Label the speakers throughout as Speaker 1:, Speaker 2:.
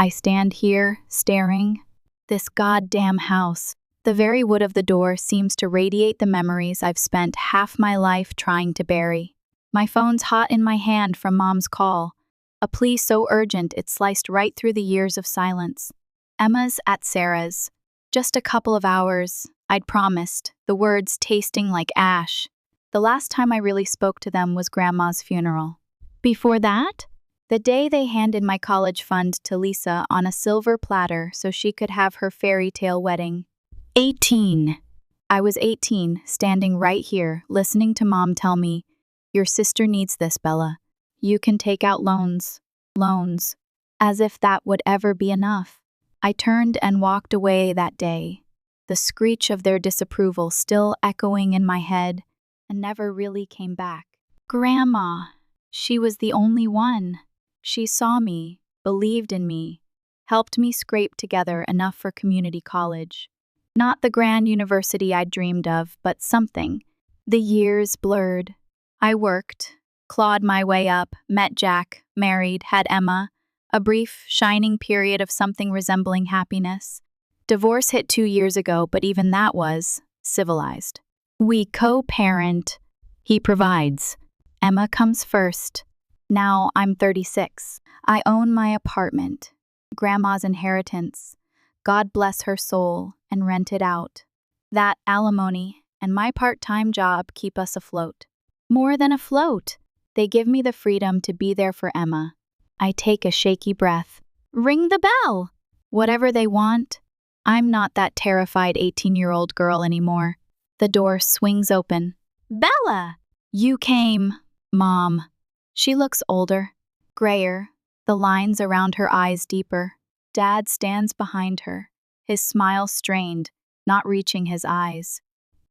Speaker 1: I stand here, staring. This goddamn house. The very wood of the door seems to radiate the memories I've spent half my life trying to bury. My phone's hot in my hand from Mom's call. A plea so urgent it sliced right through the years of silence. Emma's at Sarah's. Just a couple of hours, I'd promised, the words tasting like ash. The last time I really spoke to them was Grandma's funeral. Before that? The day they handed my college fund to Lisa on a silver platter so she could have her fairy tale wedding. 18. I was 18, standing right here, listening to Mom tell me, "Your sister needs this, Bella. You can take out loans." Loans. As if that would ever be enough. I turned and walked away that day, the screech of their disapproval still echoing in my head, and never really came back. Grandma. She was the only one. She saw me, believed in me, helped me scrape together enough for community college. Not the grand university I'd dreamed of, but something. The years blurred. I worked, clawed my way up, met Jack, married, had Emma, a brief, shining period of something resembling happiness. Divorce hit 2 years ago, but even that was civilized. We co-parent. He provides. Emma comes first. Now I'm 36. I own my apartment, Grandma's inheritance. God bless her soul, and rent it out. That alimony and my part-time job keep us afloat. More than afloat. They give me the freedom to be there for Emma. I take a shaky breath. Ring the bell! Whatever they want. I'm not that terrified 18-year-old girl anymore. The door swings open. Bella! You came, Mom. She looks older, grayer, the lines around her eyes deeper. Dad stands behind her, his smile strained, not reaching his eyes.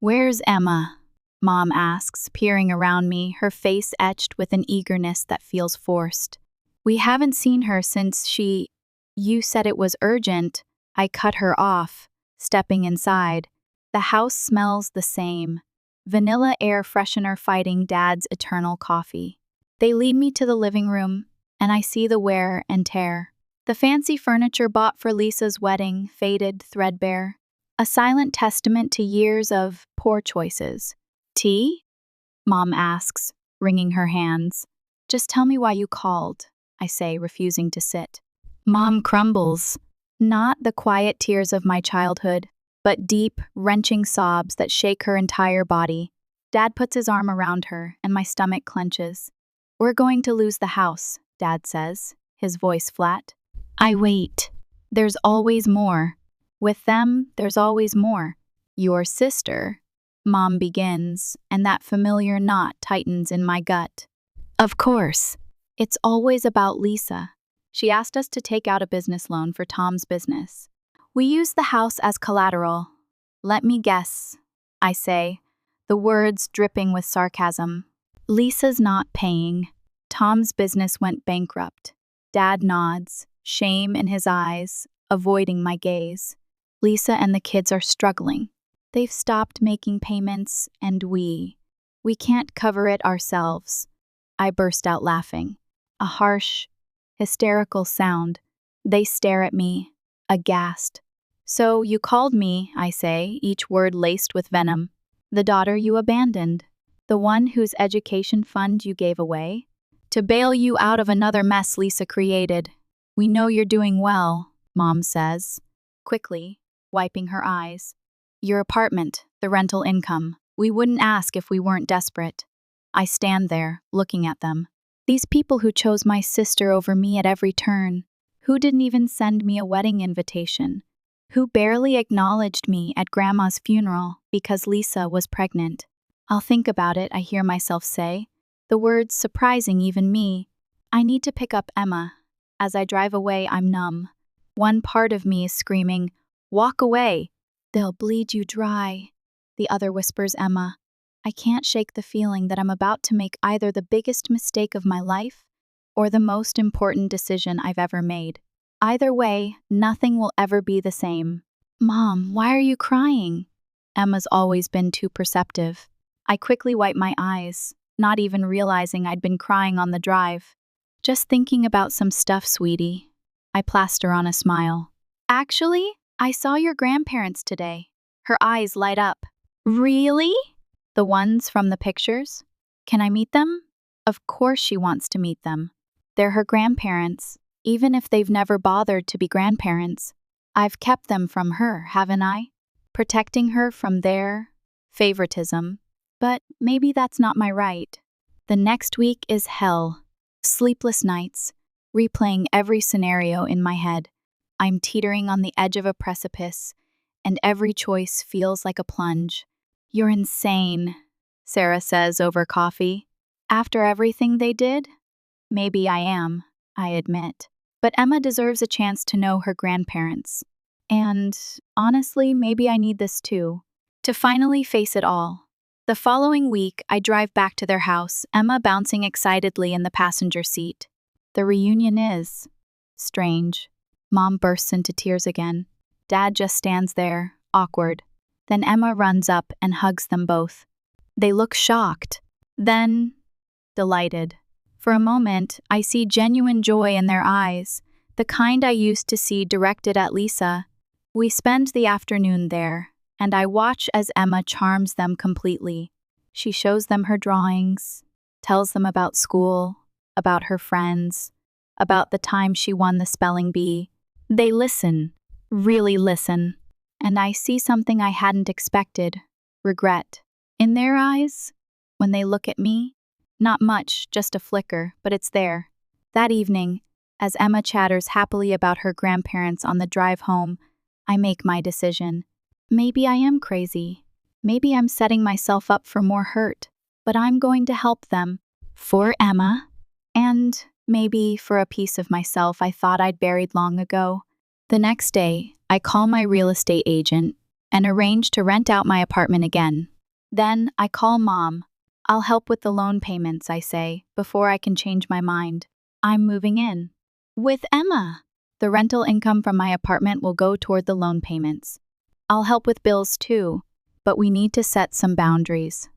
Speaker 1: Where's Emma? Mom asks, peering around me, her face etched with an eagerness that feels forced. We haven't seen her since You said it was urgent. I cut her off, stepping inside. The house smells the same. Vanilla air freshener fighting Dad's eternal coffee. They lead me to the living room, and I see the wear and tear. The fancy furniture bought for Lisa's wedding, faded, threadbare. A silent testament to years of poor choices. Tea? Mom asks, wringing her hands. Just tell me why you called, I say, refusing to sit. Mom crumbles. Not the quiet tears of my childhood, but deep, wrenching sobs that shake her entire body. Dad puts his arm around her, and my stomach clenches. We're going to lose the house, Dad says, his voice flat. I wait. There's always more. With them, there's always more. Your sister, Mom begins, and that familiar knot tightens in my gut. Of course. It's always about Lisa. She asked us to take out a business loan for Tom's business. We used the house as collateral. Let me guess, I say, the words dripping with sarcasm. Lisa's not paying. Tom's business went bankrupt. Dad nods, shame in his eyes, avoiding my gaze. Lisa and the kids are struggling. They've stopped making payments, and we can't cover it ourselves. I burst out laughing. A harsh, hysterical sound. They stare at me, aghast. So you called me, I say, each word laced with venom. The daughter you abandoned. The one whose education fund you gave away. To bail you out of another mess Lisa created. We know you're doing well, Mom says, quickly, wiping her eyes. Your apartment, the rental income. We wouldn't ask if we weren't desperate. I stand there, looking at them. These people who chose my sister over me at every turn. Who didn't even send me a wedding invitation. Who barely acknowledged me at Grandma's funeral because Lisa was pregnant. I'll think about it, I hear myself say. The words surprising even me. I need to pick up Emma. As I drive away, I'm numb. One part of me is screaming, walk away. They'll bleed you dry. The other whispers Emma. I can't shake the feeling that I'm about to make either the biggest mistake of my life or the most important decision I've ever made. Either way, nothing will ever be the same. Mom, why are you crying? Emma's always been too perceptive. I quickly wipe my eyes, not even realizing I'd been crying on the drive. Just thinking about some stuff, sweetie. I plaster on a smile. Actually, I saw your grandparents today. Her eyes light up. Really? The ones from the pictures? Can I meet them? Of course she wants to meet them. They're her grandparents, even if they've never bothered to be grandparents. I've kept them from her, haven't I? Protecting her from their favoritism. But maybe that's not my right. The next week is hell. Sleepless nights, replaying every scenario in my head. I'm teetering on the edge of a precipice, and every choice feels like a plunge. You're insane, Sarah says over coffee. After everything they did? Maybe I am, I admit. But Emma deserves a chance to know her grandparents. And honestly, maybe I need this too, to finally face it all. The following week, I drive back to their house, Emma bouncing excitedly in the passenger seat. The reunion is strange. Mom bursts into tears again. Dad just stands there, awkward. Then Emma runs up and hugs them both. They look shocked, then delighted. For a moment, I see genuine joy in their eyes, the kind I used to see directed at Lisa. We spend the afternoon there, and I watch as Emma charms them completely. She shows them her drawings, tells them about school, about her friends, about the time she won the spelling bee. They listen, really listen, and I see something I hadn't expected, regret. In their eyes, when they look at me, not much, just a flicker, but it's there. That evening, as Emma chatters happily about her grandparents on the drive home, I make my decision. Maybe I am crazy. Maybe I'm setting myself up for more hurt, but I'm going to help them. For Emma, and maybe for a piece of myself I thought I'd buried long ago. The next day, I call my real estate agent and arrange to rent out my apartment again. Then I call Mom. I'll help with the loan payments, I say, before I can change my mind. I'm moving in. With Emma. The rental income from my apartment will go toward the loan payments. I'll help with bills too, but we need to set some boundaries.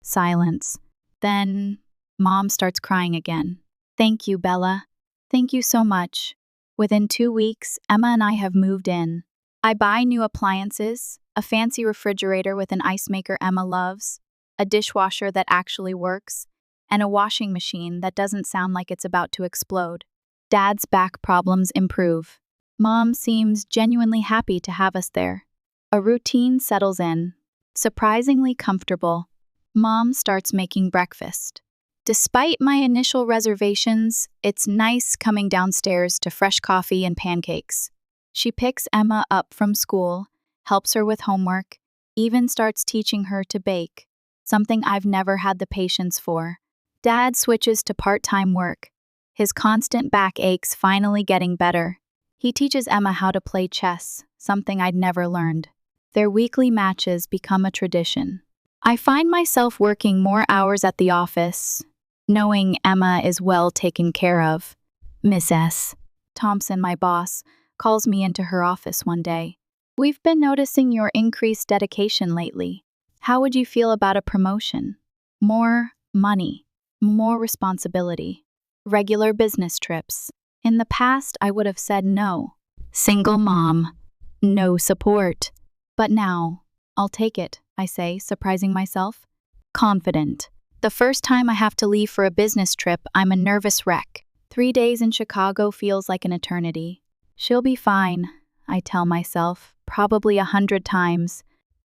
Speaker 1: Silence. Then Mom starts crying again. Thank you, Bella. Thank you so much. Within 2 weeks, Emma and I have moved in. I buy new appliances, a fancy refrigerator with an ice maker Emma loves, a dishwasher that actually works, and a washing machine that doesn't sound like it's about to explode. Dad's back problems improve. Mom seems genuinely happy to have us there. A routine settles in, surprisingly comfortable. Mom starts making breakfast. Despite my initial reservations, it's nice coming downstairs to fresh coffee and pancakes. She picks Emma up from school, helps her with homework, even starts teaching her to bake, something I've never had the patience for. Dad switches to part-time work, his constant back aches finally getting better. He teaches Emma how to play chess, something I'd never learned. Their weekly matches become a tradition. I find myself working more hours at the office, knowing Emma is well taken care of. Miss S. Thompson, my boss, calls me into her office one day. We've been noticing your increased dedication lately. How would you feel about a promotion? More money, more responsibility, regular business trips. In the past, I would have said no. Single mom, no support. But now, I'll take it, I say, surprising myself. Confident. The first time I have to leave for a business trip, I'm a nervous wreck. 3 days in Chicago feels like an eternity. She'll be fine, I tell myself, probably 100 times.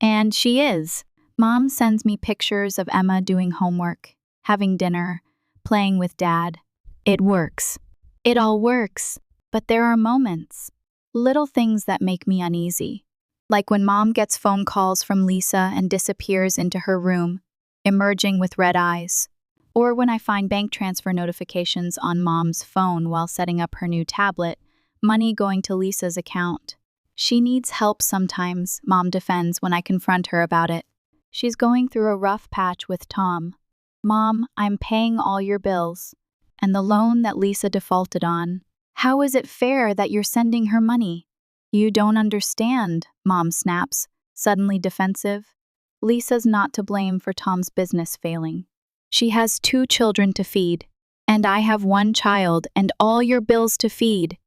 Speaker 1: And she is. Mom sends me pictures of Emma doing homework, having dinner, playing with Dad. It works. It all works. But there are moments, little things that make me uneasy. Like when Mom gets phone calls from Lisa and disappears into her room, emerging with red eyes. Or when I find bank transfer notifications on Mom's phone while setting up her new tablet, money going to Lisa's account. She needs help sometimes, Mom defends when I confront her about it. She's going through a rough patch with Tom. Mom, I'm paying all your bills. And the loan that Lisa defaulted on. How is it fair that you're sending her money? You don't understand, Mom snaps, suddenly defensive. Lisa's not to blame for Tom's business failing. She has 2 children to feed, and I have 1 child and all your bills to feed.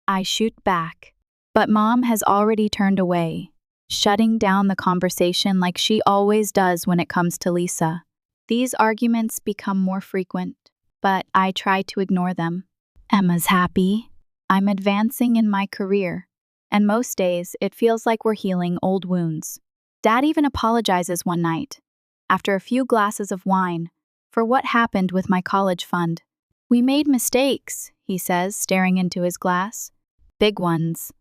Speaker 1: I shoot back. But Mom has already turned away, shutting down the conversation like she always does when it comes to Lisa. These arguments become more frequent, but I try to ignore them. Emma's happy. I'm advancing in my career. And most days, it feels like we're healing old wounds. Dad even apologizes one night, after a few glasses of wine, for what happened with my college fund. We made mistakes, he says, staring into his glass. Big ones.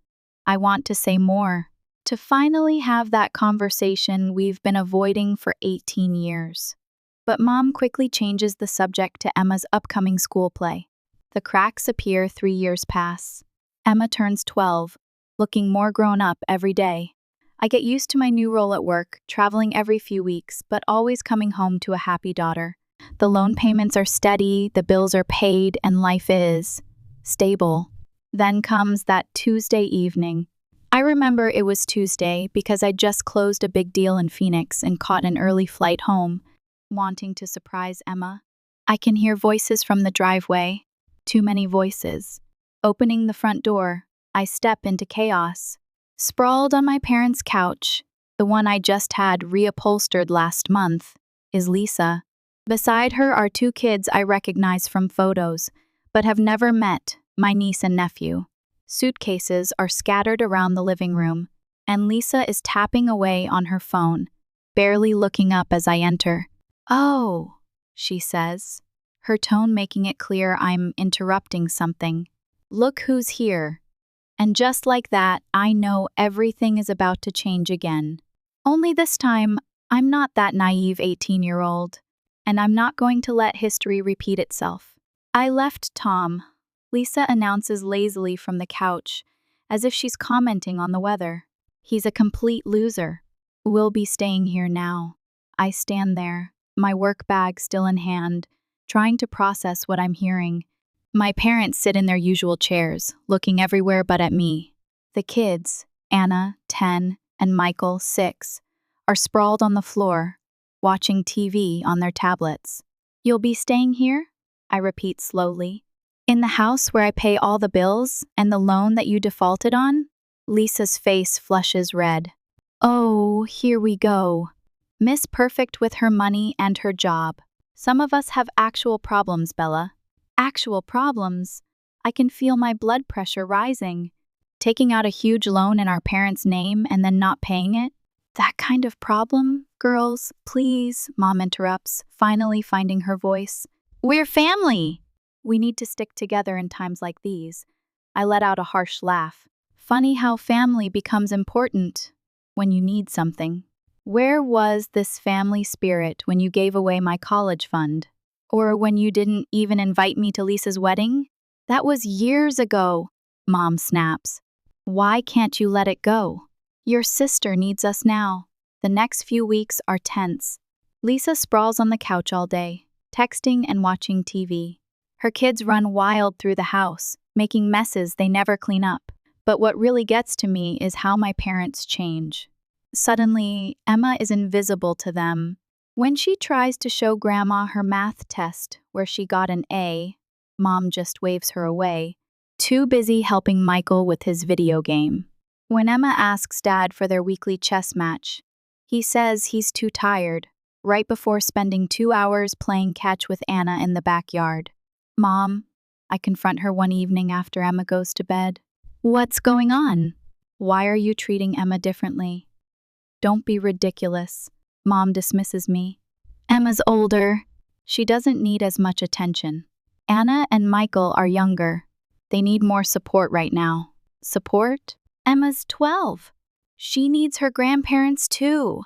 Speaker 1: I want to say more, to finally have that conversation we've been avoiding for 18 years. But Mom quickly changes the subject to Emma's upcoming school play. The cracks appear 3 years pass. Emma turns 12, looking more grown up every day. I get used to my new role at work, traveling every few weeks, but always coming home to a happy daughter. The loan payments are steady, the bills are paid, and life is stable. Then comes that Tuesday evening. I remember it was Tuesday because I just closed a big deal in Phoenix and caught an early flight home, wanting to surprise Emma. I can hear voices from the driveway. Too many voices. Opening the front door, I step into chaos. Sprawled on my parents' couch, the one I just had reupholstered last month, is Lisa. Beside her are 2 kids I recognize from photos, but have never met, my niece and nephew. Suitcases are scattered around the living room, and Lisa is tapping away on her phone, barely looking up as I enter. "Oh," she says, her tone making it clear I'm interrupting something. "Look who's here." And just like that, I know everything is about to change again. Only this time, I'm not that naive 18-year-old, and I'm not going to let history repeat itself. "I left Tom," Lisa announces lazily from the couch, as if she's commenting on the weather. "He's a complete loser. We'll be staying here now." I stand there, my work bag still in hand, trying to process what I'm hearing. My parents sit in their usual chairs, looking everywhere but at me. The kids, Anna, 10, and Michael, 6, are sprawled on the floor, watching TV on their tablets. "You'll be staying here?" I repeat slowly. "In the house where I pay all the bills and the loan that you defaulted on?" Lisa's face flushes red. "Oh, here we go. Miss Perfect with her money and her job. Some of us have actual problems, Bella." Actual problems? I can feel my blood pressure rising. Taking out a huge loan in our parents' name and then not paying it? That kind of problem? "Girls, please," Mom interrupts, finally finding her voice. "We're family! We need to stick together in times like these." I let out a harsh laugh. Funny how family becomes important when you need something. Where was this family spirit when you gave away my college fund? Or when you didn't even invite me to Lisa's wedding? That was years ago, Mom snaps. Why can't you let it go? Your sister needs us now. The next few weeks are tense. Lisa sprawls on the couch all day, texting and watching TV. Her kids run wild through the house, making messes they never clean up. But what really gets to me is how my parents change. Suddenly, Emma is invisible to them. When she tries to show Grandma her math test where she got an A, Mom just waves her away, too busy helping Michael with his video game. When Emma asks Dad for their weekly chess match, he says he's too tired, right before spending 2 hours playing catch with Anna in the backyard. "Mom," I confront her one evening after Emma goes to bed. "What's going on? Why are you treating Emma differently?" "Don't be ridiculous." Mom dismisses me. "Emma's older. She doesn't need as much attention. Anna and Michael are younger. They need more support right now." "Support? Emma's 12. She needs her grandparents too."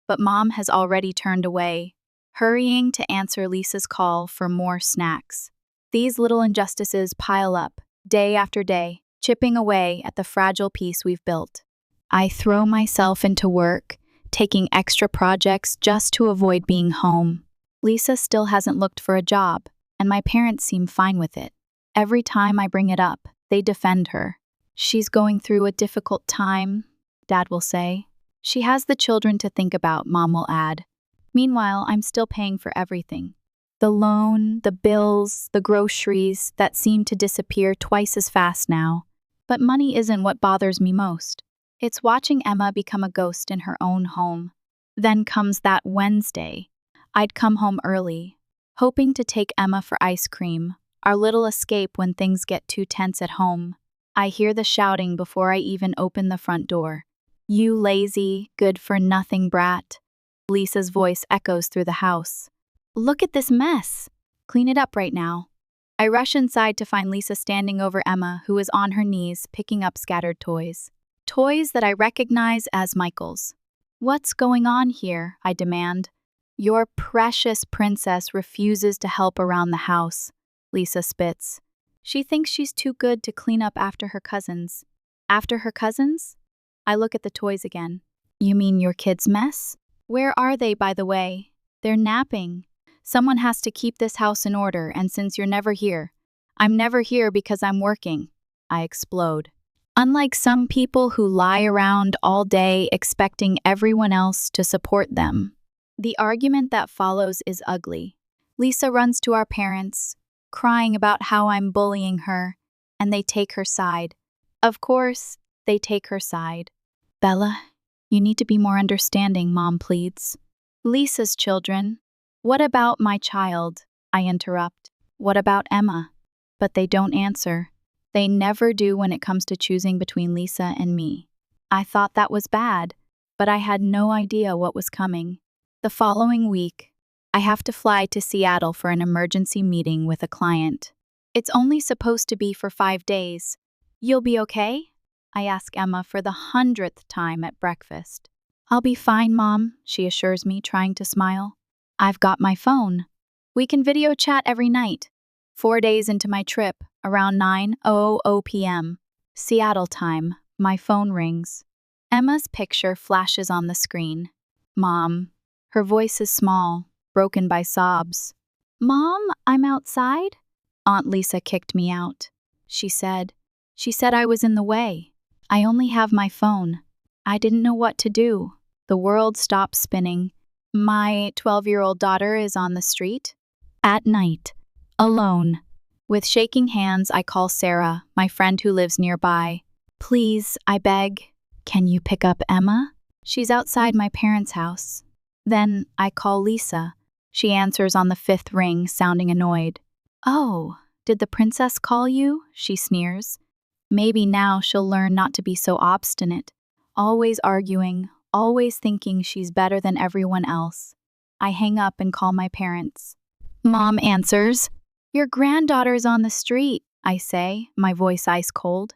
Speaker 1: But Mom has already turned away, hurrying to answer Lisa's call for more snacks. These little injustices pile up, day after day, chipping away at the fragile peace we've built. I throw myself into work, taking extra projects just to avoid being home. Lisa still hasn't looked for a job, and my parents seem fine with it. Every time I bring it up, they defend her. "She's going through a difficult time," Dad will say. "She has the children to think about," Mom will add. Meanwhile, I'm still paying for everything. The loan, the bills, the groceries that seem to disappear twice as fast now. But money isn't what bothers me most. It's watching Emma become a ghost in her own home. Then comes that Wednesday. I'd come home early, hoping to take Emma for ice cream, our little escape when things get too tense at home. I hear the shouting before I even open the front door. "You lazy, good-for-nothing brat." Lisa's voice echoes through the house. "Look at this mess. Clean it up right now." I rush inside to find Lisa standing over Emma, who is on her knees picking up scattered toys. Toys that I recognize as Michael's. "What's going on here?" I demand. "Your precious princess refuses to help around the house," Lisa spits. She thinks she's too good to clean up after her cousins. After her cousins? I look at the toys again. "You mean your kids' mess? Where are they, by the way?" "They're napping. Someone has to keep this house in order, and since you're never here." "I'm never here because I'm working," I explode. Unlike some people who lie around all day expecting everyone else to support them. The argument that follows is ugly. Lisa runs to our parents, crying about how I'm bullying her, and they take her side. Of course, they take her side. "Bella, you need to be more understanding," Mom pleads. "Lisa's children. What about my child?" I interrupt. "What about Emma?" But they don't answer. They never do when it comes to choosing between Lisa and me. I thought that was bad, but I had no idea what was coming. The following week, I have to fly to Seattle for an emergency meeting with a client. It's only supposed to be for 5 days. "You'll be okay?" I ask Emma for the 100th time at breakfast. "I'll be fine, Mom," she assures me, trying to smile. "I've got my phone. We can video chat every night." 4 days into my trip, around 9:00 p.m., Seattle time, my phone rings. Emma's picture flashes on the screen. "Mom." Her voice is small, broken by sobs. "Mom, I'm outside?" "Aunt Lisa kicked me out," she said. "She said I was in the way. I only have my phone." I didn't know what to do. The world stopped spinning. My 12-year-old daughter is on the street. At night. Alone. With shaking hands, I call Sarah, my friend who lives nearby. "Please, I beg, can you pick up Emma? She's outside my parents' house." Then I call Lisa. She answers on the 5th ring, sounding annoyed. "Oh, did the princess call you?" she sneers. Maybe now she'll learn not to be so obstinate. Always arguing, always thinking she's better than everyone else. I hang up and call my parents. Mom answers. "Your granddaughter's on the street," I say, my voice ice cold.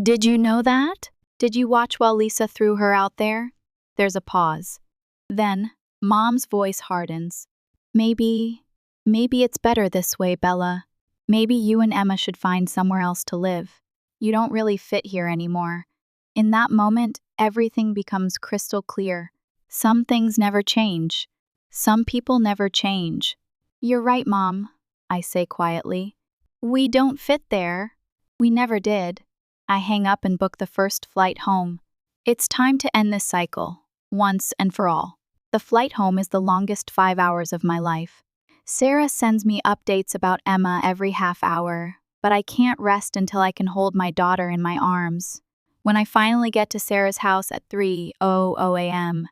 Speaker 1: "Did you know that? Did you watch while Lisa threw her out there?" There's a pause. Then, Mom's voice hardens. Maybe it's better this way, Bella. Maybe you and Emma should find somewhere else to live. You don't really fit here anymore." In that moment, everything becomes crystal clear. Some things never change. Some people never change. "You're right, Mom," I say quietly. "We don't fit there. We never did." I hang up and book the first flight home. It's time to end this cycle, once and for all. The flight home is the longest 5 hours of my life. Sarah sends me updates about Emma every half hour, but I can't rest until I can hold my daughter in my arms. When I finally get to Sarah's house at 3:00 a.m.,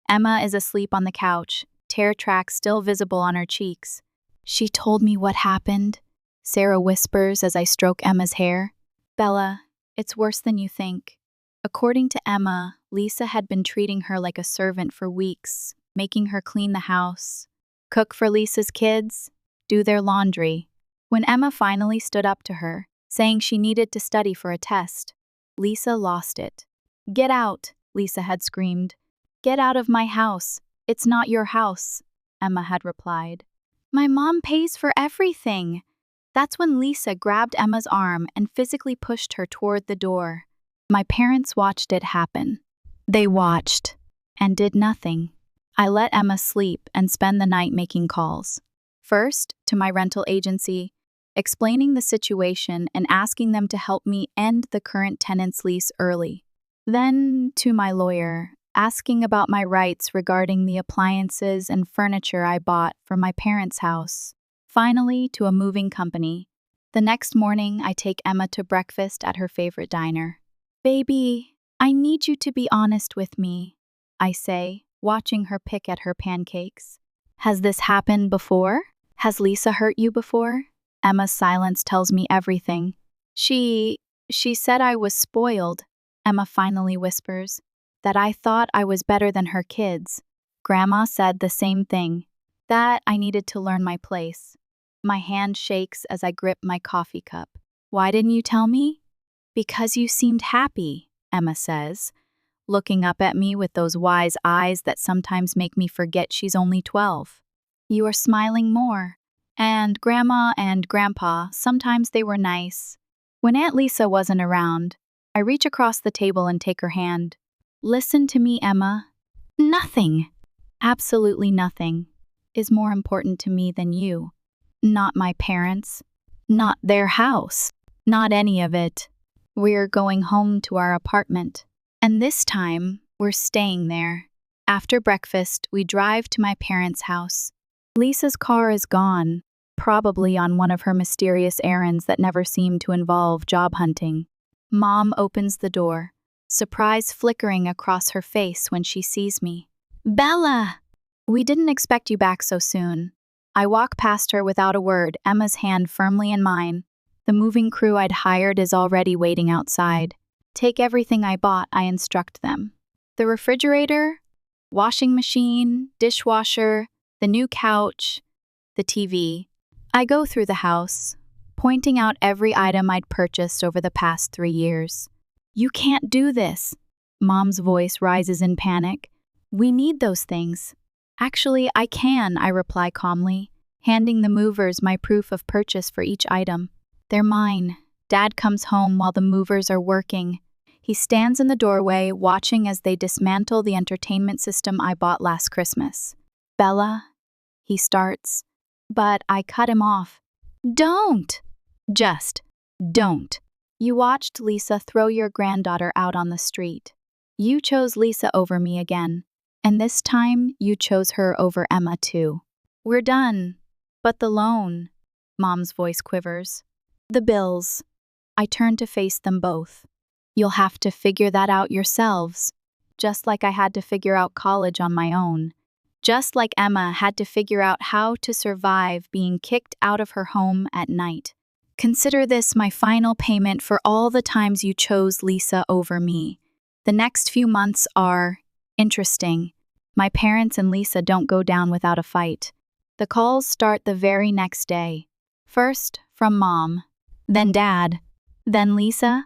Speaker 1: Emma is asleep on the couch, tear tracks still visible on her cheeks. "She told me what happened," Sarah whispers as I stroke Emma's hair. "Bella, it's worse than you think." According to Emma, Lisa had been treating her like a servant for weeks, making her clean the house, cook for Lisa's kids, do their laundry. When Emma finally stood up to her, saying she needed to study for a test, Lisa lost it. "Get out," Lisa had screamed. "Get out of my house. It's not your house," Emma had replied. "My mom pays for everything." That's when Lisa grabbed Emma's arm and physically pushed her toward the door. My parents watched it happen. They watched and did nothing. I let Emma sleep and spend the night making calls. First, to my rental agency, explaining the situation and asking them to help me end the current tenant's lease early. Then, to my lawyer, asking about my rights regarding the appliances and furniture I bought for my parents' house. Finally, to a moving company, The next morning, I take Emma to breakfast at her favorite diner. Baby, I need you to be honest with me, I say, watching her pick at her pancakes. Has this happened before? Has Lisa hurt you before? Emma's silence tells me everything. She said I was spoiled, Emma finally whispers, that I thought I was better than her kids. Grandma said the same thing, that I needed to learn my place. My hand shakes as I grip my coffee cup. Why didn't you tell me? Because you seemed happy, Emma says, looking up at me with those wise eyes that sometimes make me forget she's only 12. You are smiling more. And Grandma and Grandpa, sometimes they were nice. When Aunt Lisa wasn't around, I reach across the table and take her hand. Listen to me, Emma. Nothing, absolutely nothing, is more important to me than you. Not my parents, not their house, not any of it. We're going home to our apartment, and this time we're staying there. After breakfast, we drive to my parents' house. Lisa's car is gone, probably on one of her mysterious errands that never seem to involve job hunting. Mom opens the door, surprise flickering across her face when she sees me. Bella! We didn't expect you back so soon. I walk past her without a word, Emma's hand firmly in mine. The moving crew I'd hired is already waiting outside. Take everything I bought, I instruct them. The refrigerator, washing machine, dishwasher, the new couch, the TV. I go through the house, pointing out every item I'd purchased over the past 3 years. You can't do this. Mom's voice rises in panic. We need those things. Actually, I can, I reply calmly, handing the movers my proof of purchase for each item. They're mine. Dad comes home while the movers are working. He stands in the doorway, watching as they dismantle the entertainment system I bought last Christmas. Bella, he starts, but I cut him off. Don't! Just don't. You watched Lisa throw your granddaughter out on the street. You chose Lisa over me again, and this time you chose her over Emma too. We're done. But the loan, Mom's voice quivers. The bills. I turn to face them both. You'll have to figure that out yourselves, just like I had to figure out college on my own. Just like Emma had to figure out how to survive being kicked out of her home at night. Consider this my final payment for all the times you chose Lisa over me. The next few months are interesting. My parents and Lisa don't go down without a fight. The calls start the very next day. First, from Mom, then Dad, then Lisa,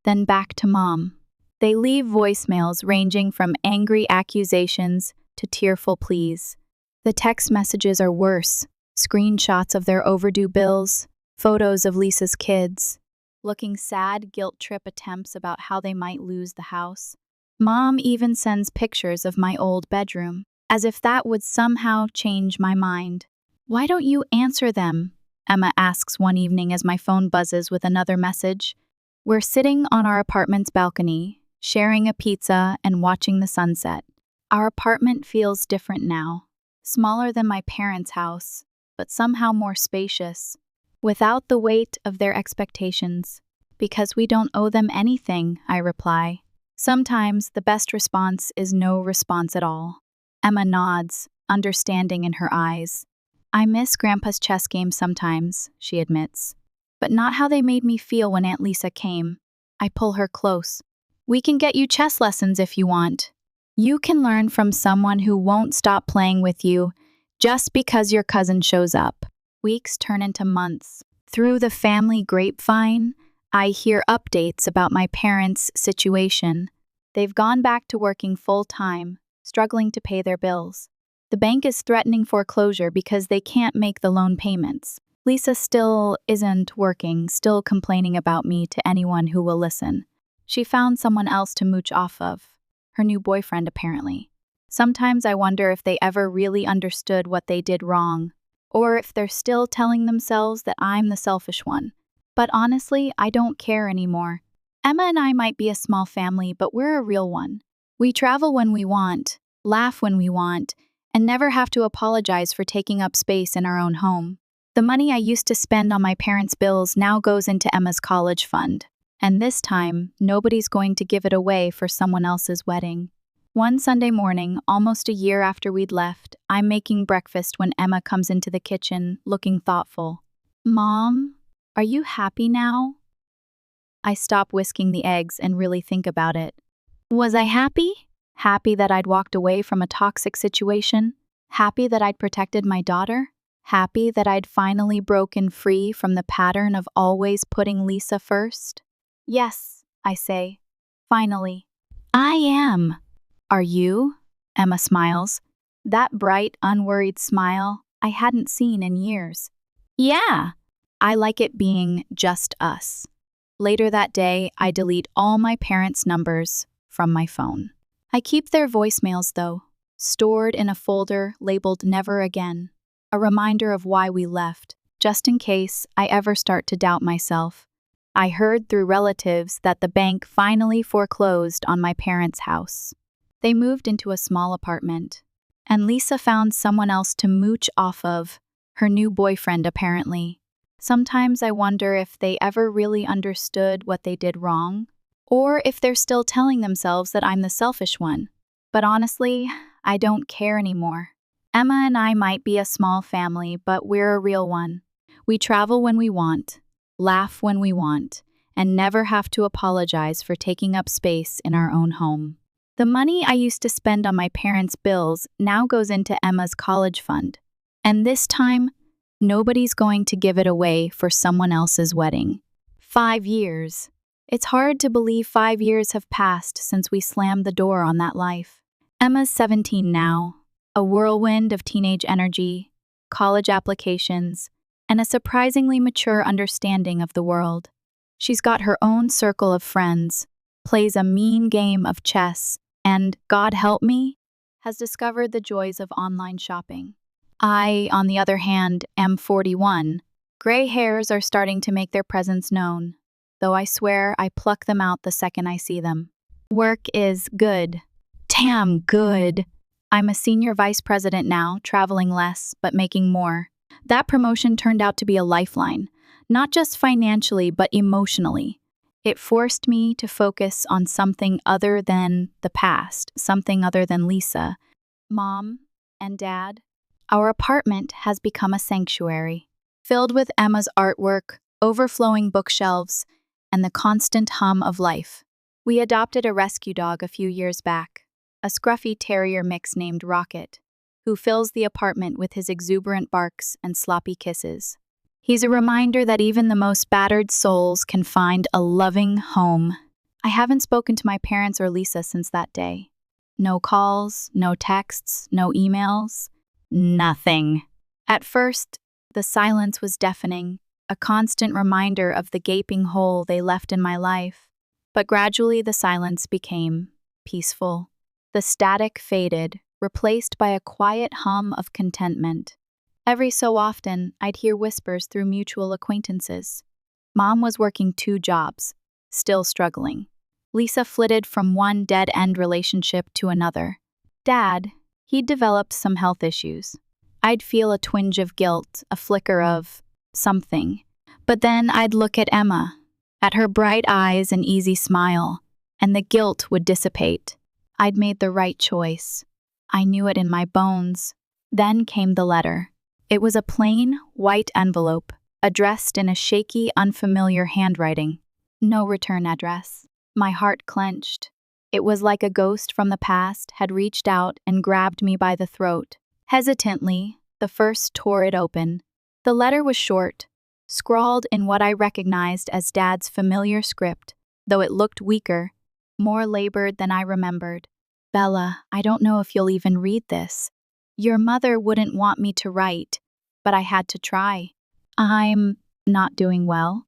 Speaker 1: then back to Mom. They leave voicemails ranging from angry accusations to tearful pleas. The text messages are worse. Screenshots of their overdue bills, photos of Lisa's kids, looking sad guilt trip attempts about how they might lose the house. Mom even sends pictures of my old bedroom, as if that would somehow change my mind. Why don't you answer them? Emma asks one evening as my phone buzzes with another message. We're sitting on our apartment's balcony, sharing a pizza and watching the sunset. Our apartment feels different now, smaller than my parents' house, but somehow more spacious, without the weight of their expectations. Because we don't owe them anything, I reply. Sometimes the best response is no response at all. Emma nods, understanding in her eyes. I miss Grandpa's chess games sometimes, she admits, but not how they made me feel when Aunt Lisa came. I pull her close. We can get you chess lessons if you want. You can learn from someone who won't stop playing with you just because your cousin shows up. Weeks turn into months. Through the family grapevine, I hear updates about my parents' situation. They've gone back to working full-time, struggling to pay their bills. The bank is threatening foreclosure because they can't make the loan payments. Lisa still isn't working, still complaining about me to anyone who will listen. She found someone else to mooch off of. Her new boyfriend, apparently. Sometimes I wonder if they ever really understood what they did wrong, or if they're still telling themselves that I'm the selfish one. But honestly, I don't care anymore. Emma and I might be a small family, but we're a real one. We travel when we want, laugh when we want, and never have to apologize for taking up space in our own home. The money I used to spend on my parents' bills now goes into Emma's college fund. And this time, nobody's going to give it away for someone else's wedding. One Sunday morning, almost a year after we'd left, I'm making breakfast when Emma comes into the kitchen, looking thoughtful. "Mom, are you happy now?" I stop whisking the eggs and really think about it. Was I happy? Happy that I'd walked away from a toxic situation? Happy that I'd protected my daughter? Happy that I'd finally broken free from the pattern of always putting Lisa first? Yes, I say. Finally. I am. Are you? Emma smiles. That bright, unworried smile I hadn't seen in years. Yeah, I like it being just us. Later that day, I delete all my parents' numbers from my phone. I keep their voicemails, though, stored in a folder labeled Never Again, a reminder of why we left, just in case I ever start to doubt myself. I heard through relatives that the bank finally foreclosed on my parents' house. They moved into a small apartment, and Lisa found someone else to mooch off of, her new boyfriend apparently. Sometimes I wonder if they ever really understood what they did wrong, or if they're still telling themselves that I'm the selfish one. But honestly, I don't care anymore. Emma and I might be a small family, but we're a real one. We travel when we want, laugh when we want, and never have to apologize for taking up space in our own home. The money I used to spend on my parents' bills now goes into Emma's college fund. And this time, nobody's going to give it away for someone else's wedding. 5 years. It's hard to believe 5 years have passed since we slammed the door on that life. Emma's 17 now, a whirlwind of teenage energy, college applications, and a surprisingly mature understanding of the world. She's got her own circle of friends, plays a mean game of chess, and, God help me, has discovered the joys of online shopping. I, on the other hand, am 41. Gray hairs are starting to make their presence known, though I swear I pluck them out the second I see them. Work is good. Damn good. I'm a senior vice president now, traveling less, but making more. That promotion turned out to be a lifeline, not just financially, but emotionally. It forced me to focus on something other than the past, something other than Lisa. Mom and Dad, our apartment has become a sanctuary, filled with Emma's artwork, overflowing bookshelves, and the constant hum of life. We adopted a rescue dog a few years back, a scruffy terrier mix named Rocket, who fills the apartment with his exuberant barks and sloppy kisses. He's a reminder that even the most battered souls can find a loving home. I haven't spoken to my parents or Lisa since that day. No calls, no texts, no emails, nothing. At first, the silence was deafening, a constant reminder of the gaping hole they left in my life. But gradually the silence became peaceful. The static faded, replaced by a quiet hum of contentment. Every so often, I'd hear whispers through mutual acquaintances. Mom was working 2 jobs, still struggling. Lisa flitted from one dead-end relationship to another. Dad, he'd developed some health issues. I'd feel a twinge of guilt, a flicker of something. But then I'd look at Emma, at her bright eyes and easy smile, and the guilt would dissipate. I'd made the right choice. I knew it in my bones. Then came the letter. It was a plain, white envelope, addressed in a shaky, unfamiliar handwriting. No return address. My heart clenched. It was like a ghost from the past had reached out and grabbed me by the throat. Hesitantly, the first tore it open. The letter was short, scrawled in what I recognized as Dad's familiar script, though it looked weaker, more labored than I remembered. Bella, I don't know if you'll even read this. Your mother wouldn't want me to write, but I had to try. I'm not doing well,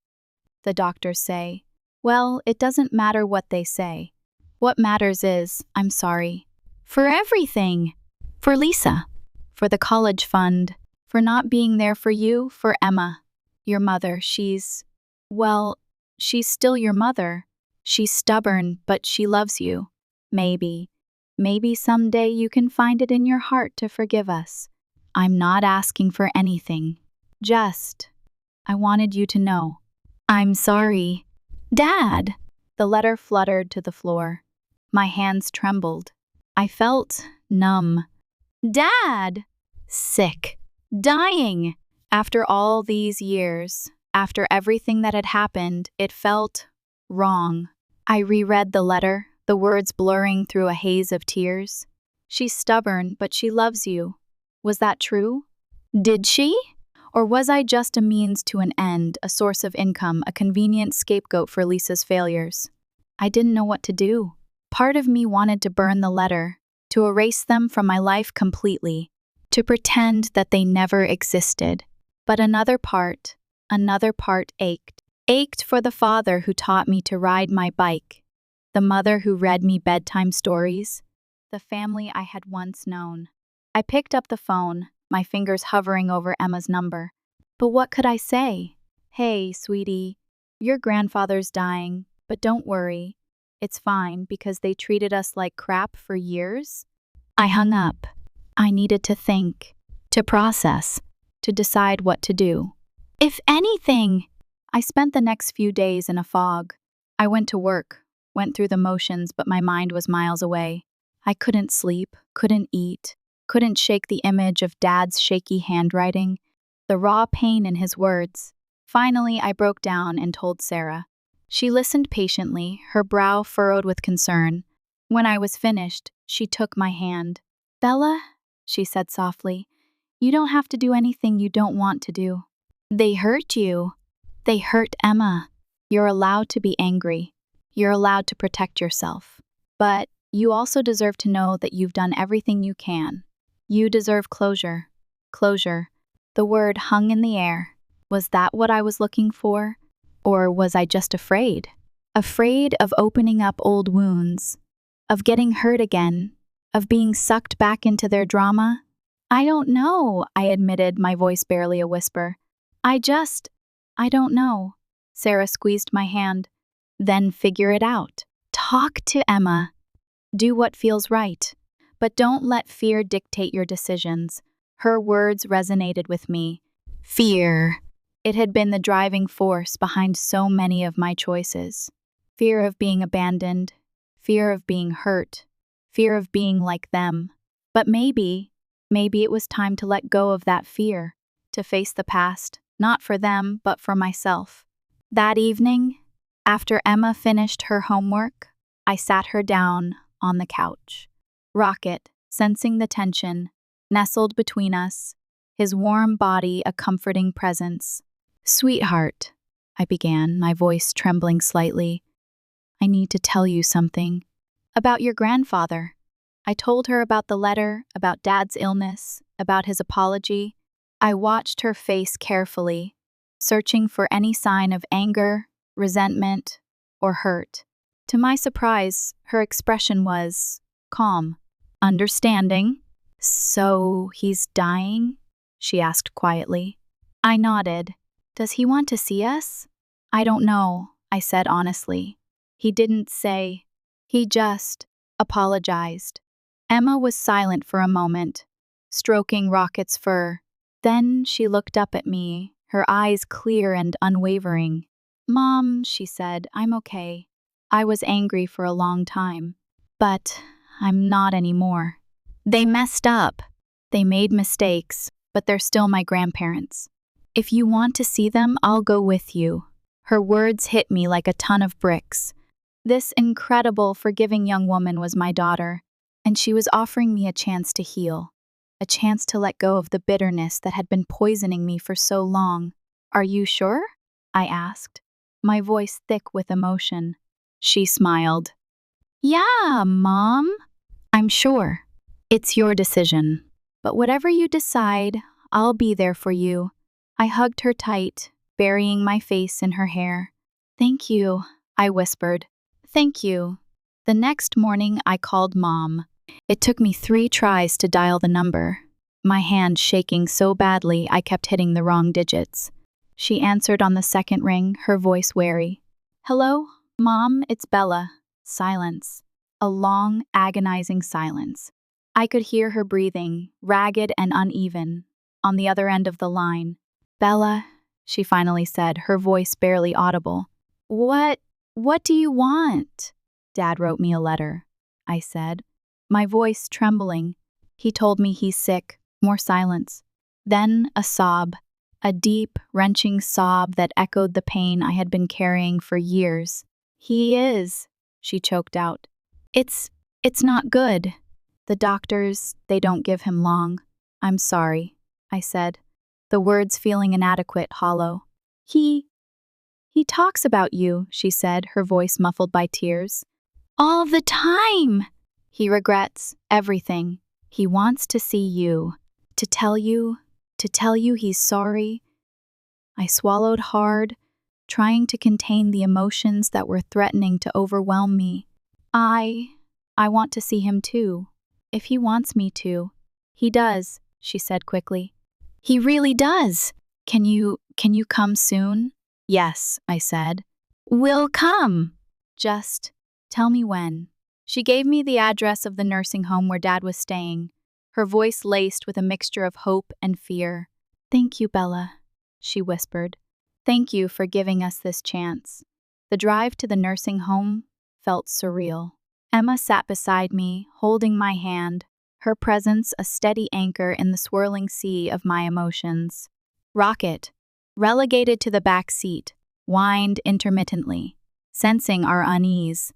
Speaker 1: the doctors say. Well, it doesn't matter what they say. What matters is, I'm sorry. For everything. For Lisa. For the college fund. For not being there for you, for Emma. Your mother, she's still your mother. She's stubborn, but she loves you. Maybe someday you can find it in your heart to forgive us. I'm not asking for anything. I wanted you to know. I'm sorry. Dad! The letter fluttered to the floor. My hands trembled. I felt numb. Dad! Sick. Dying. After all these years, after everything that had happened, it felt wrong. I reread the letter, the words blurring through a haze of tears. She's stubborn, but she loves you. Was that true? Did she? Or was I just a means to an end, a source of income, a convenient scapegoat for Lisa's failures? I didn't know what to do. Part of me wanted to burn the letter, to erase them from my life completely, to pretend that they never existed. But another part ached. Ached for the father who taught me to ride my bike, the mother who read me bedtime stories, the family I had once known. I picked up the phone, my fingers hovering over Emma's number. But what could I say? Hey, sweetie, your grandfather's dying, but don't worry. It's fine because they treated us like crap for years. I hung up. I needed to think, to process, to decide what to do. If anything, I spent the next few days in a fog. I went to work, went through the motions, but my mind was miles away. I couldn't sleep, couldn't eat, couldn't shake the image of Dad's shaky handwriting, the raw pain in his words. Finally, I broke down and told Sarah. She listened patiently, her brow furrowed with concern. When I was finished, she took my hand. Bella, she said softly, you don't have to do anything you don't want to do. They hurt you. They hurt Emma. You're allowed to be angry. You're allowed to protect yourself. But you also deserve to know that you've done everything you can. You deserve closure. Closure. The word hung in the air. Was that what I was looking for? Or was I just afraid? Afraid of opening up old wounds, of getting hurt again, of being sucked back into their drama? I don't know, I admitted, my voice barely a whisper. I don't know. Sarah squeezed my hand. Then figure it out. Talk to Emma. Do what feels right. But don't let fear dictate your decisions. Her words resonated with me. Fear. It had been the driving force behind so many of my choices. Fear of being abandoned, fear of being hurt, fear of being like them. But maybe it was time to let go of that fear, to face the past, not for them, but for myself. That evening, after Emma finished her homework, I sat her down on the couch. Rocket, sensing the tension, nestled between us, his warm body a comforting presence. Sweetheart, I began, my voice trembling slightly. I need to tell you something. About your grandfather. I told her about the letter, about Dad's illness, about his apology. I watched her face carefully, searching for any sign of anger, resentment, or hurt. To my surprise, her expression was calm, understanding. So he's dying? She asked quietly. I nodded. Does he want to see us? I don't know, I said honestly. He didn't say. He just apologized. Emma was silent for a moment, stroking Rocket's fur. Then she looked up at me, her eyes clear and unwavering. Mom, she said, I'm okay. I was angry for a long time, but I'm not anymore. They messed up. They made mistakes, but they're still my grandparents. If you want to see them, I'll go with you. Her words hit me like a ton of bricks. This incredible, forgiving young woman was my daughter, and she was offering me a chance to heal, a chance to let go of the bitterness that had been poisoning me for so long. Are you sure? I asked, my voice thick with emotion. She smiled. Yeah, Mom. I'm sure. It's your decision. But whatever you decide, I'll be there for you. I hugged her tight, burying my face in her hair. Thank you, I whispered. Thank you. The next morning, I called Mom. It took me 3 tries to dial the number, my hand shaking so badly I kept hitting the wrong digits. She answered on the second ring, her voice wary. Hello, Mom, it's Bella. Silence. A long, agonizing silence. I could hear her breathing, ragged and uneven, on the other end of the line. Bella, she finally said, her voice barely audible. What do you want? Dad wrote me a letter, I said, my voice trembling. He told me he's sick. More silence. Then a sob, a deep, wrenching sob that echoed the pain I had been carrying for years. He is, she choked out. It's not good. The doctors, they don't give him long. I'm sorry, I said, the words feeling inadequate, hollow. He talks about you, she said, her voice muffled by tears. All the time! He regrets everything. He wants to see you, to tell you he's sorry. I swallowed hard, trying to contain the emotions that were threatening to overwhelm me. I want to see him too. If he wants me to. He does, she said quickly. He really does. Can you come soon? Yes, I said. We'll come. Just tell me when. She gave me the address of the nursing home where Dad was staying, her voice laced with a mixture of hope and fear. Thank you, Bella, she whispered. Thank you for giving us this chance. The drive to the nursing home felt surreal. Emma sat beside me, holding my hand, her presence a steady anchor in the swirling sea of my emotions. Rocket, relegated to the back seat, whined intermittently, sensing our unease.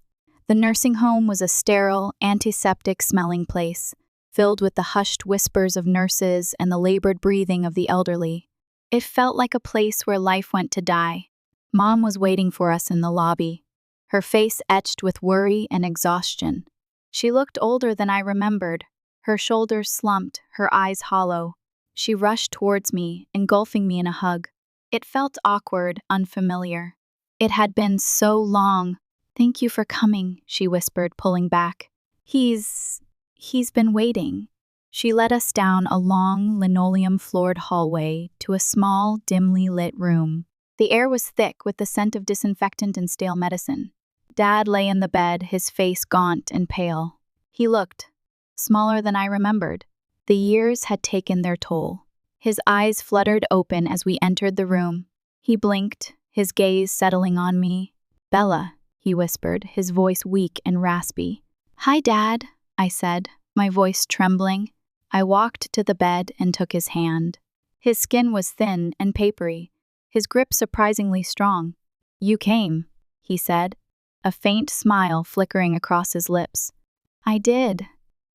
Speaker 1: The nursing home was a sterile, antiseptic-smelling place, filled with the hushed whispers of nurses and the labored breathing of the elderly. It felt like a place where life went to die. Mom was waiting for us in the lobby, her face etched with worry and exhaustion. She looked older than I remembered, her shoulders slumped, her eyes hollow. She rushed towards me, engulfing me in a hug. It felt awkward, unfamiliar. It had been so long. Thank you for coming, she whispered, pulling back. He's been waiting. She led us down a long, linoleum-floored hallway to a small, dimly lit room. The air was thick with the scent of disinfectant and stale medicine. Dad lay in the bed, his face gaunt and pale. He looked smaller than I remembered. The years had taken their toll. His eyes fluttered open as we entered the room. He blinked, his gaze settling on me. Bella, he whispered, his voice weak and raspy. Hi, Dad, I said, my voice trembling. I walked to the bed and took his hand. His skin was thin and papery, his grip surprisingly strong. You came, he said, a faint smile flickering across his lips. I did,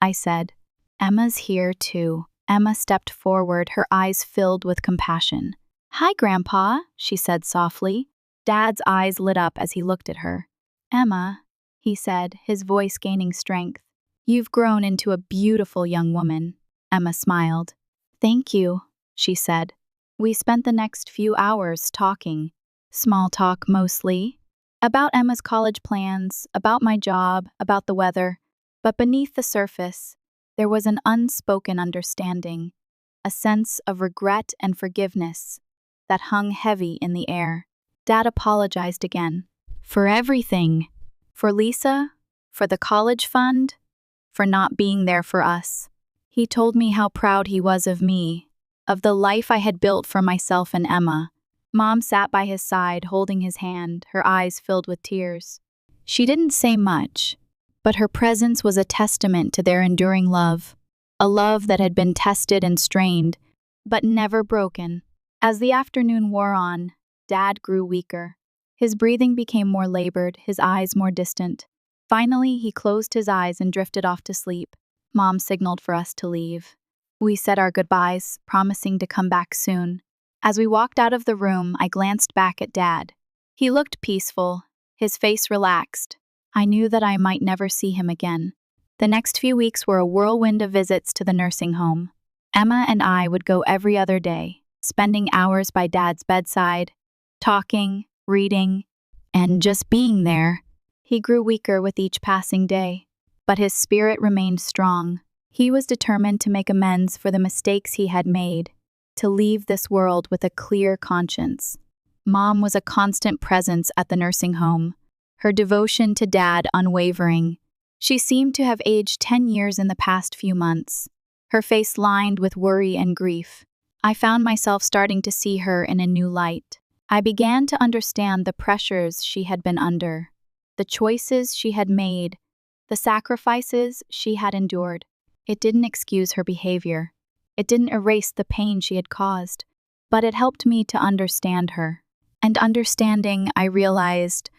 Speaker 1: I said. Emma's here too. Emma stepped forward, her eyes filled with compassion. Hi, Grandpa, she said softly. Dad's eyes lit up as he looked at her. Emma, he said, his voice gaining strength. You've grown into a beautiful young woman. Emma smiled. Thank you, she said. We spent the next few hours talking. Small talk mostly. About Emma's college plans, about my job, about the weather. But beneath the surface, there was an unspoken understanding, a sense of regret and forgiveness that hung heavy in the air. Dad apologized again. For everything. For Lisa, for the college fund, for not being there for us. He told me how proud he was of me, of the life I had built for myself and Emma. Mom sat by his side, holding his hand, her eyes filled with tears. She didn't say much, but her presence was a testament to their enduring love, a love that had been tested and strained, but never broken. As the afternoon wore on, Dad grew weaker. His breathing became more labored, his eyes more distant. Finally, he closed his eyes and drifted off to sleep. Mom signaled for us to leave. We said our goodbyes, promising to come back soon. As we walked out of the room, I glanced back at Dad. He looked peaceful, his face relaxed. I knew that I might never see him again. The next few weeks were a whirlwind of visits to the nursing home. Emma and I would go every other day, spending hours by Dad's bedside, talking, reading, and just being there. He grew weaker with each passing day, but his spirit remained strong. He was determined to make amends for the mistakes he had made, to leave this world with a clear conscience. Mom was a constant presence at the nursing home, her devotion to Dad unwavering. She seemed to have aged 10 years in the past few months, her face lined with worry and grief. I found myself starting to see her in a new light. I began to understand the pressures she had been under, the choices she had made, the sacrifices she had endured. It didn't excuse her behavior. It didn't erase the pain she had caused, but it helped me to understand her. And understanding, I realized,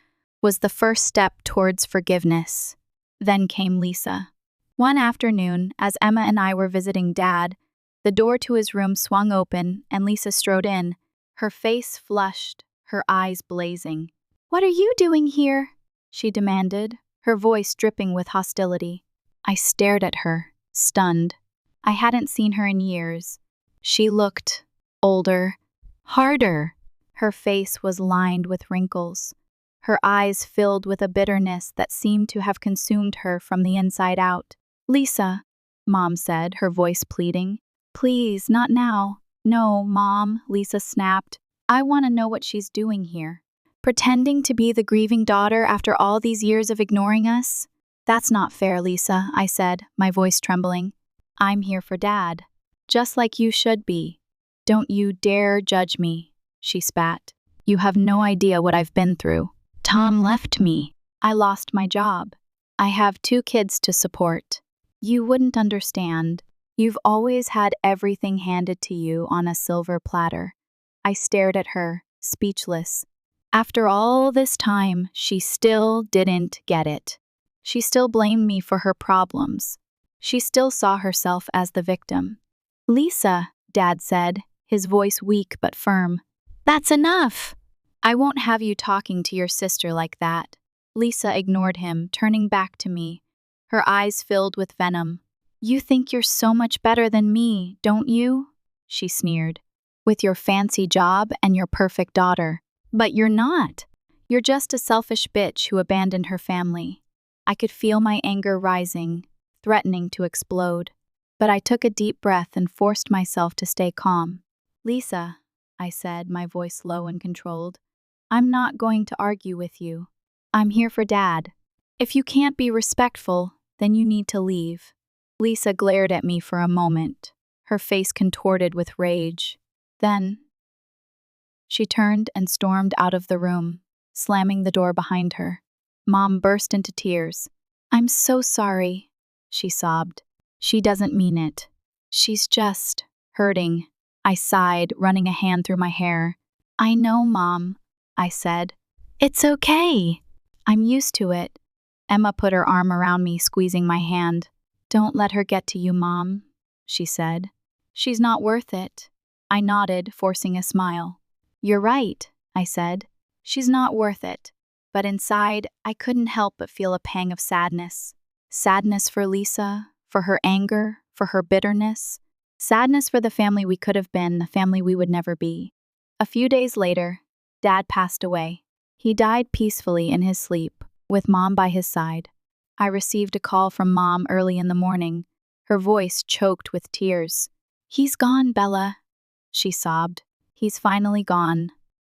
Speaker 1: was the first step towards forgiveness. Then came Lisa. One afternoon, as Emma and I were visiting Dad, the door to his room swung open and Lisa strode in, her face flushed, her eyes blazing. "What are you doing here?" she demanded, her voice dripping with hostility. I stared at her, stunned. I hadn't seen her in years. She looked older, harder. Her face was lined with wrinkles, her eyes filled with a bitterness that seemed to have consumed her from the inside out. "Lisa," Mom said, her voice pleading. "Please, not now." "No, Mom," Lisa snapped. "I want to know what she's doing here. Pretending to be the grieving daughter after all these years of ignoring us? That's not fair, Lisa," I said, my voice trembling. "I'm here for Dad, just like you should be. Don't you dare judge me," she spat. "You have no idea what I've been through. Tom left me. I lost my job. I have 2 kids to support. You wouldn't understand. You've always had everything handed to you on a silver platter." I stared at her, speechless. After all this time, she still didn't get it. She still blamed me for her problems. She still saw herself as the victim. "Lisa," Dad said, his voice weak but firm. "That's enough. I won't have you talking to your sister like that." Lisa ignored him, turning back to me, her eyes filled with venom. "You think you're so much better than me, don't you?" she sneered. "With your fancy job and your perfect daughter. But you're not. You're just a selfish bitch who abandoned her family." I could feel my anger rising, threatening to explode. But I took a deep breath and forced myself to stay calm. "Lisa," I said, my voice low and controlled, "I'm not going to argue with you. I'm here for Dad. If you can't be respectful, then you need to leave." Lisa glared at me for a moment, her face contorted with rage. Then she turned and stormed out of the room, slamming the door behind her. Mom burst into tears. "I'm so sorry," she sobbed. "She doesn't mean it. She's just hurting." I sighed, running a hand through my hair. "I know, Mom," I said. "It's okay. I'm used to it." Emma put her arm around me, squeezing my hand. "Don't let her get to you, Mom," she said. "She's not worth it." I nodded, forcing a smile. "You're right," I said. "She's not worth it." But inside, I couldn't help but feel a pang of sadness. Sadness for Lisa, for her anger, for her bitterness. Sadness for the family we could have been, the family we would never be. A few days later, Dad passed away. He died peacefully in his sleep, with Mom by his side. I received a call from Mom early in the morning, her voice choked with tears. "He's gone, Bella," she sobbed. "He's finally gone."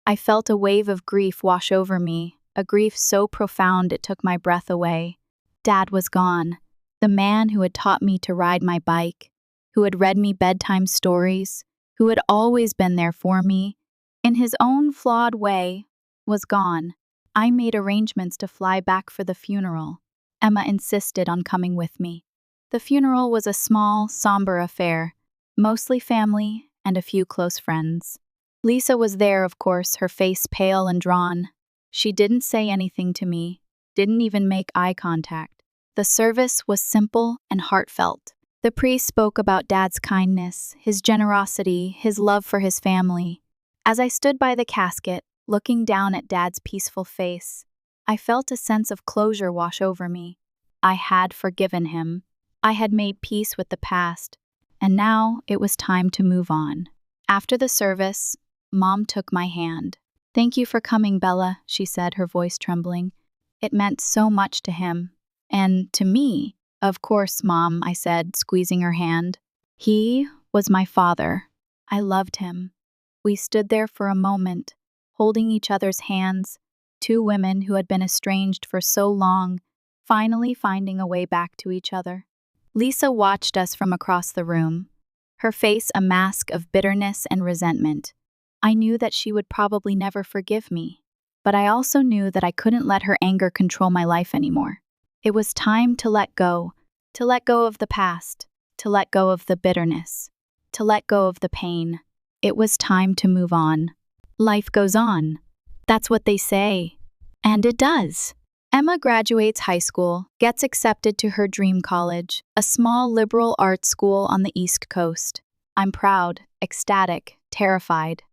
Speaker 1: I felt a wave of grief wash over me, a grief so profound it took my breath away. Dad was gone, the man who had taught me to ride my bike, who had read me bedtime stories, who had always been there for me, in his own flawed way, was gone. I made arrangements to fly back for the funeral. Emma insisted on coming with me. The funeral was a small, somber affair, mostly family and a few close friends. Lisa was there, of course, her face pale and drawn. She didn't say anything to me, didn't even make eye contact. The service was simple and heartfelt. The priest spoke about Dad's kindness, his generosity, his love for his family. As I stood by the casket, looking down at Dad's peaceful face, I felt a sense of closure wash over me. I had forgiven him. I had made peace with the past, and now it was time to move on. After the service, Mom took my hand. "Thank you for coming, Bella," she said, her voice trembling. "It meant so much to him. And to me." "Of course, Mom," I said, squeezing her hand. "He was my father. I loved him." We stood there for a moment, holding each other's hands, 2 women who had been estranged for so long, finally finding a way back to each other. Lisa watched us from across the room, her face a mask of bitterness and resentment. I knew that she would probably never forgive me, but I also knew that I couldn't let her anger control my life anymore. It was time to let go of the past, to let go of the bitterness, to let go of the pain. It was time to move on. Life goes on. That's what they say. And it does. Emma graduates high school, gets accepted to her dream college, a small liberal arts school on the East Coast. I'm proud, ecstatic, terrified.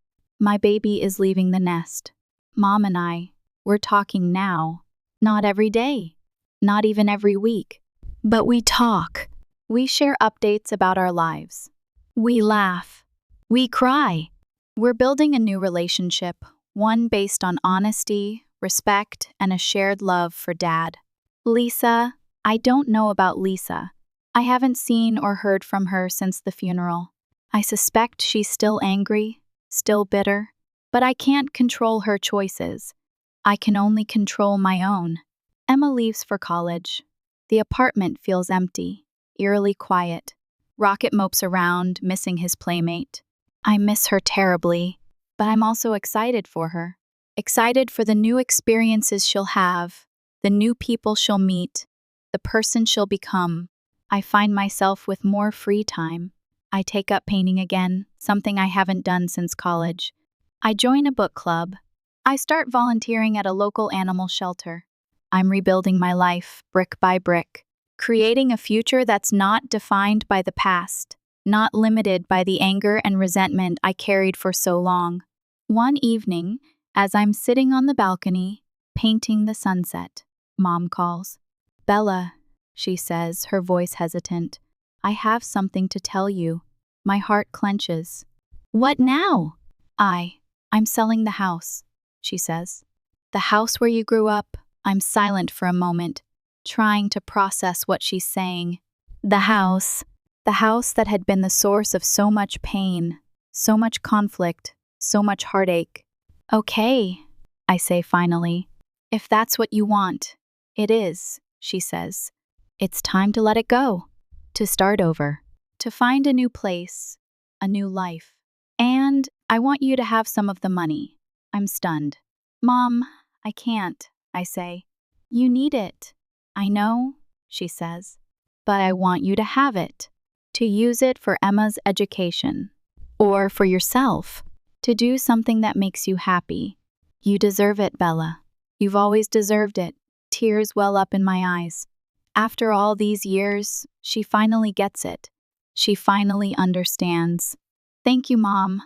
Speaker 1: My baby is leaving the nest. Mom and we're talking now. Not every day. Not even every week. But we talk. We share updates about our lives. We laugh. We cry. We're building a new relationship, one based on honesty, respect, and a shared love for Dad. Lisa, I don't know about Lisa. I haven't seen or heard from her since the funeral. I suspect she's still angry, still bitter, but I can't control her choices. I can only control my own. Emma leaves for college. The apartment feels empty, eerily quiet. Rocket mopes around, missing his playmate. I miss her terribly, but I'm also excited for her. Excited for the new experiences she'll have, the new people she'll meet, the person she'll become. I find myself with more free time. I take up painting again, something I haven't done since college. I join a book club. I start volunteering at a local animal shelter. I'm rebuilding my life, brick by brick, creating a future that's not defined by the past, not limited by the anger and resentment I carried for so long. One evening, as I'm sitting on the balcony, painting the sunset, Mom calls. Bella, she says, her voice hesitant. I have something to tell you. My heart clenches. What now? I'm selling the house, she says. The house where you grew up. I'm silent for a moment, trying to process what she's saying. The house that had been the source of so much pain, so much conflict, so much heartache. Okay, I say finally. If that's what you want. It is, she says. It's time to let it go, to start over, to find a new place, a new life. And I want you to have some of the money. I'm stunned. Mom, I can't, I say. You need it. I know, she says. But I want you to have it, to use it for Emma's education, or for yourself, to do something that makes you happy. You deserve it, Bella. You've always deserved it. Tears well up in my eyes. After all these years, she finally gets it. She finally understands. Thank you, Mom,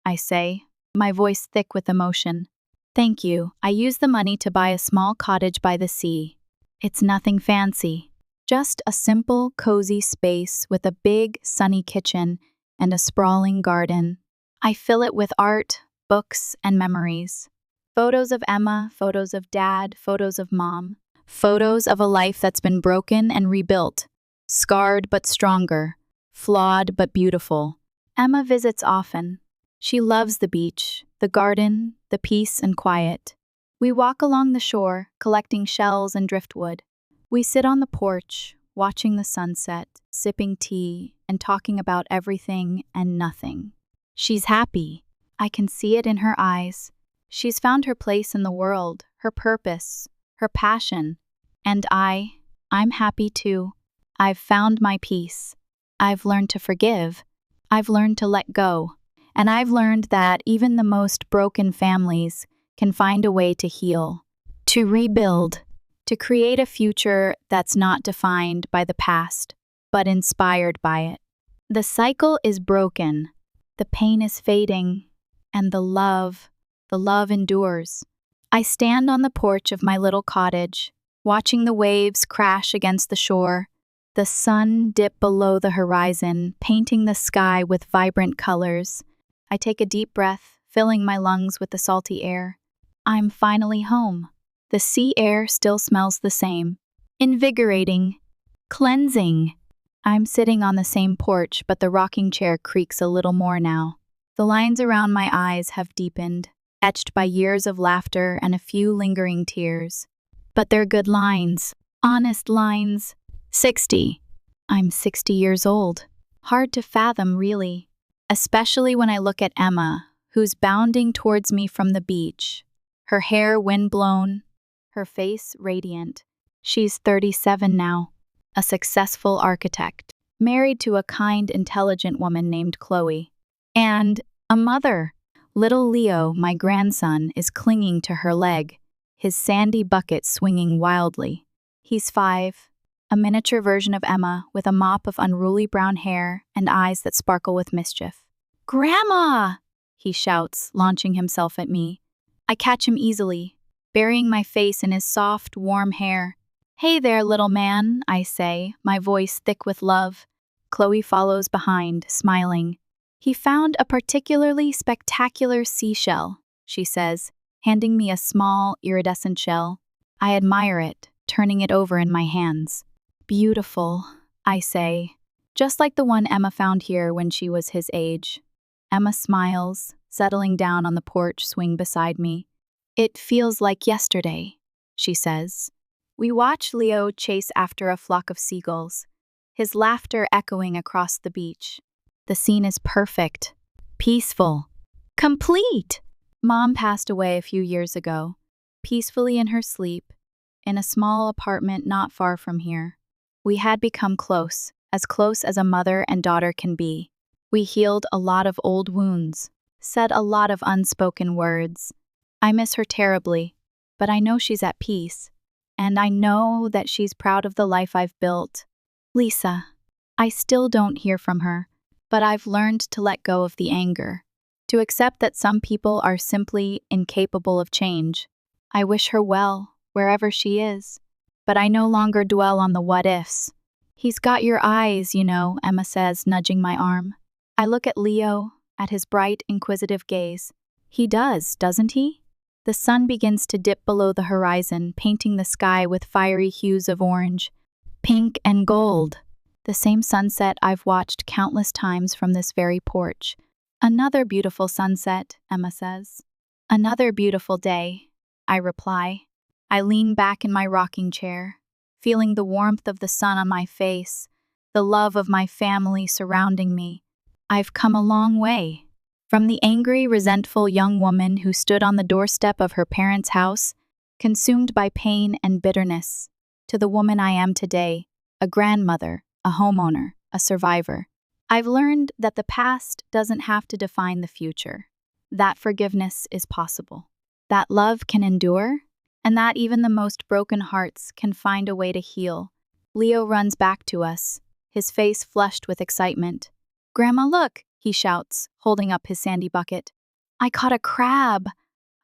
Speaker 1: I say, my voice thick with emotion. Thank you. I use the money to buy a small cottage by the sea. It's nothing fancy, just a simple, cozy space with a big, sunny kitchen and a sprawling garden. I fill it with art, books, and memories. Photos of Emma, photos of Dad, photos of Mom. Photos of a life that's been broken and rebuilt, scarred but stronger, flawed but beautiful. Emma visits often. She loves the beach, the garden, the peace and quiet. We walk along the shore, collecting shells and driftwood. We sit on the porch, watching the sunset, sipping tea, and talking about everything and nothing. She's happy. I can see it in her eyes. She's found her place in the world, her purpose, her passion. And I'm happy too. I've found my peace. I've learned to forgive. I've learned to let go. And I've learned that even the most broken families can find a way to heal, to rebuild, to create a future that's not defined by the past, but inspired by it. The cycle is broken, the pain is fading, and the love endures. I stand on the porch of my little cottage, watching the waves crash against the shore, the sun dip below the horizon, painting the sky with vibrant colors. I take a deep breath, filling my lungs with the salty air. I'm finally home. The sea air still smells the same. Invigorating. Cleansing. I'm sitting on the same porch, but the rocking chair creaks a little more now. The lines around my eyes have deepened, etched by years of laughter and a few lingering tears. But they're good lines. Honest lines. 60. I'm 60 years old. Hard to fathom, really. Especially when I look at Emma, who's bounding towards me from the beach. Her hair windblown, her face radiant. She's 37 now, a successful architect, married to a kind, intelligent woman named Chloe. And a mother. Little Leo, my grandson, is clinging to her leg, his sandy bucket swinging wildly. He's 5, a miniature version of Emma with a mop of unruly brown hair and eyes that sparkle with mischief. "Grandma!" he shouts, launching himself at me. I catch him easily, burying my face in his soft, warm hair. "Hey there, little man," I say, my voice thick with love. Chloe follows behind, smiling. "He found a particularly spectacular seashell," she says, handing me a small, iridescent shell. I admire it, turning it over in my hands. "Beautiful," I say, just like the one Emma found here when she was his age. Emma smiles, settling down on the porch swing beside me. "It feels like yesterday," she says. We watch Leo chase after a flock of seagulls, his laughter echoing across the beach. The scene is perfect, peaceful, complete. Mom passed away a few years ago, peacefully in her sleep, in a small apartment not far from here. We had become close as a mother and daughter can be. We healed a lot of old wounds, said a lot of unspoken words. I miss her terribly, but I know she's at peace, and I know that she's proud of the life I've built. Lisa, I still don't hear from her, but I've learned to let go of the anger, to accept that some people are simply incapable of change. I wish her well, wherever she is, but I no longer dwell on the what-ifs. "He's got your eyes, you know," Emma says, nudging my arm. I look at Leo, at his bright, inquisitive gaze. He does, doesn't he? The sun begins to dip below the horizon, painting the sky with fiery hues of orange, pink, and gold. The same sunset I've watched countless times from this very porch. "Another beautiful sunset," Emma says. "Another beautiful day," I reply. I lean back in my rocking chair, feeling the warmth of the sun on my face, the love of my family surrounding me. I've come a long way. From the angry, resentful young woman who stood on the doorstep of her parents' house, consumed by pain and bitterness, to the woman I am today, a grandmother, a homeowner, a survivor. I've learned that the past doesn't have to define the future, that forgiveness is possible, that love can endure, and that even the most broken hearts can find a way to heal. Leo runs back to us, his face flushed with excitement. "Grandma, look," he shouts, holding up his sandy bucket. "I caught a crab,"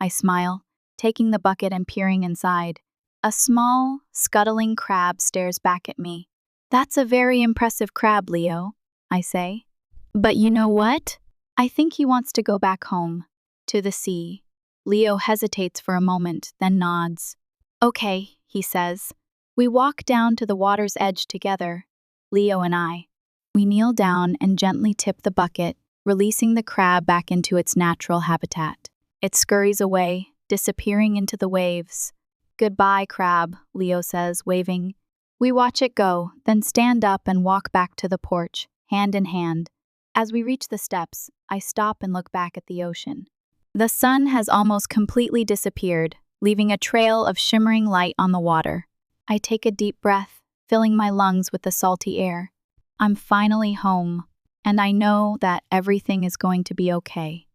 Speaker 1: I smile, taking the bucket and peering inside. A small, scuttling crab stares back at me. "That's a very impressive crab, Leo," I say. "But you know what? I think he wants to go back home, to the sea." Leo hesitates for a moment, then nods. "Okay," he says. We walk down to the water's edge together, Leo and I. We kneel down and gently tip the bucket, releasing the crab back into its natural habitat. It scurries away, disappearing into the waves. "Goodbye, crab," Leo says, waving. We watch it go, then stand up and walk back to the porch, hand in hand. As we reach the steps, I stop and look back at the ocean. The sun has almost completely disappeared, leaving a trail of shimmering light on the water. I take a deep breath, filling my lungs with the salty air. I'm finally home, and I know that everything is going to be okay.